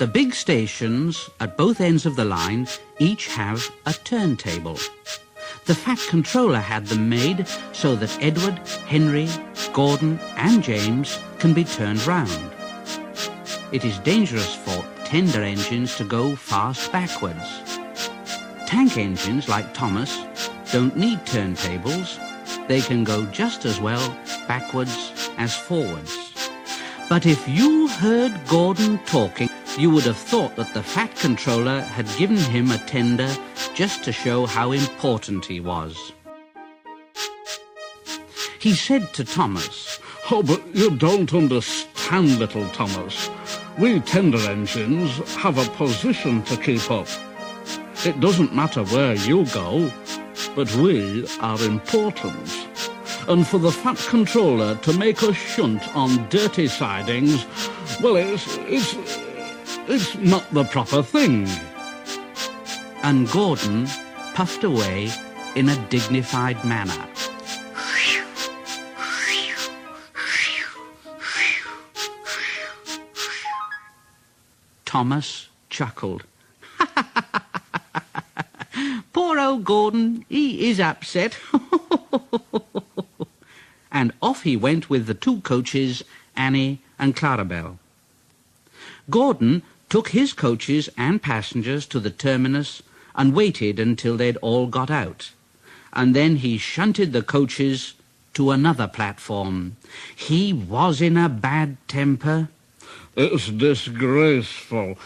The big stations at both ends of the line each have a turntable. The Fat Controller had them made so that Edward, Henry, Gordon and James can be turned round. It is dangerous for tender engines to go fast backwards. Tank engines like Thomas don't need turntables. They can go just as well backwards as forwards. But if you heard Gordon talking, you would have thought that the Fat Controller had given him a tender just to show how important he was. He said to Thomas, "Oh, but you don't understand, little Thomas. We tender engines have a position to keep up. It doesn't matter where you go, but we are important. And for the Fat Controller to make us shunt on dirty sidings, well, it's not the proper thing." And Gordon puffed away in a dignified manner. Thomas chuckled. Poor old Gordon, he is upset. And off he went with the two coaches, Annie and Clarabel. Gordon took his coaches and passengers to the terminus and waited until they'd all got out. And then he shunted the coaches to another platform. He was in a bad temper. "It's disgraceful.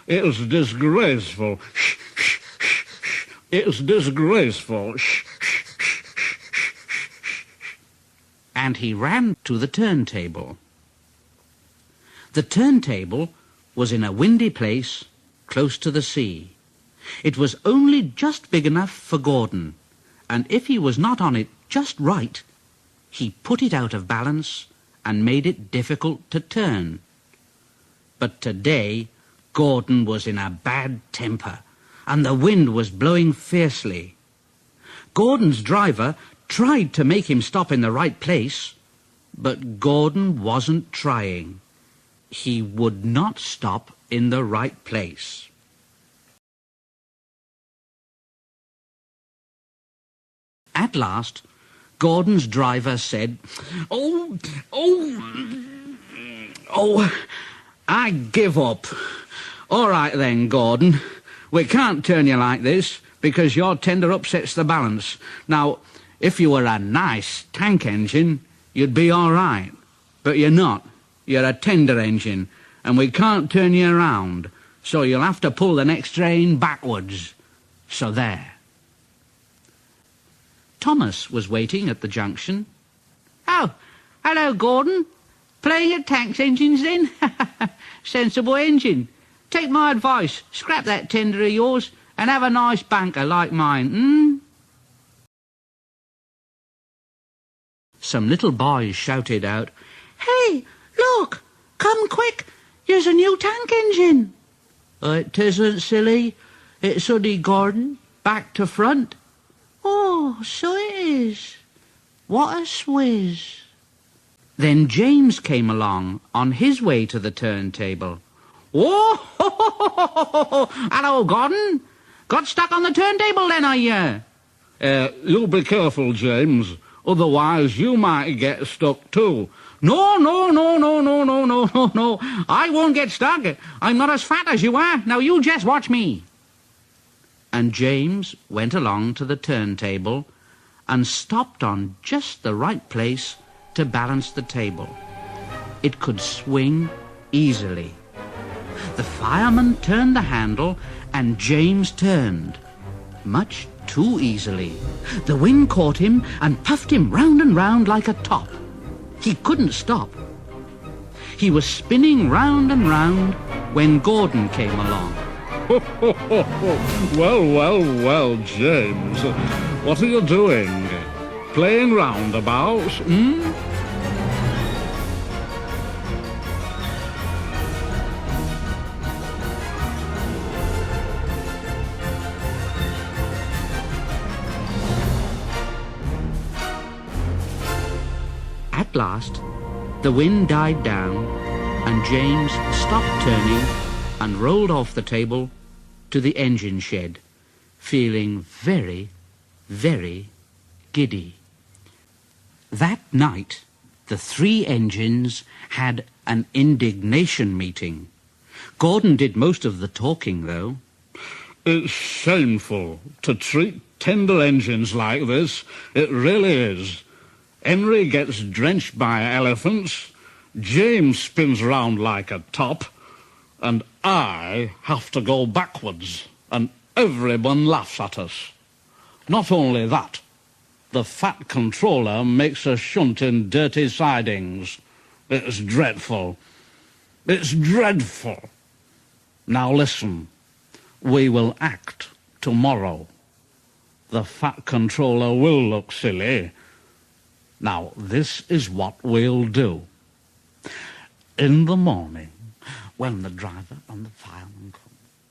It's disgraceful. It's disgraceful." And he ran to the turntable. The turntable was in a windy place close to the sea. It was only just big enough for Gordon, and if he was not on it just right, he put it out of balance and made it difficult to turn. But today Gordon was in a bad temper, and the wind was blowing fiercely. Gordon's driver tried to make him stop in the right place, but Gordon wasn't trying. He would not stop in the right place. At last, Gordon's driver said, Oh, I give up. All right then, Gordon. We can't turn you like this because your tender upsets the balance. Now, if you were a nice tank engine, you'd be all right. But you're not. You're a tender engine, and we can't turn you around, so you'll have to pull the next train backwards. So there. Thomas was waiting at the junction. Oh, hello, Gordon. Playing at tanks engines then? Sensible engine. Take my advice. Scrap that tender of yours and have a nice banker like mine, Some little boys shouted out, Hey, look! Come quick! Here's a new tank engine. It tisn't, silly. It's only Gordon, back to front. Oh, so it is. What a swizz. Then James came along on his way to the turntable. Whoa! Hello, Gordon. Got stuck on the turntable then, are you? You'll be careful, James. Otherwise you might get stuck too. No. I won't get stuck. I'm not as fat as you are. Now you just watch me. And James went along to the turntable and stopped on just the right place to balance the table. It could swing easily. The fireman turned the handle and James turned, much too easily. The wind caught him and puffed him round and round like a top. He couldn't stop. He was spinning round and round when Gordon came along. Well, James. What are you doing? Playing roundabouts, At last, the wind died down and James stopped turning and rolled off the table to the engine shed, feeling very, very giddy. That night, the three engines had an indignation meeting. Gordon did most of the talking, though. It's shameful to treat tender engines like this. It really is. Henry gets drenched by elephants, James spins round like a top, and I have to go backwards, and everyone laughs at us. Not only that, the fat controller makes us shunt in dirty sidings. It's dreadful. It's dreadful. Now listen, we will act tomorrow. The fat controller will look silly. Now this is what we'll do. In the morning, when the driver and the file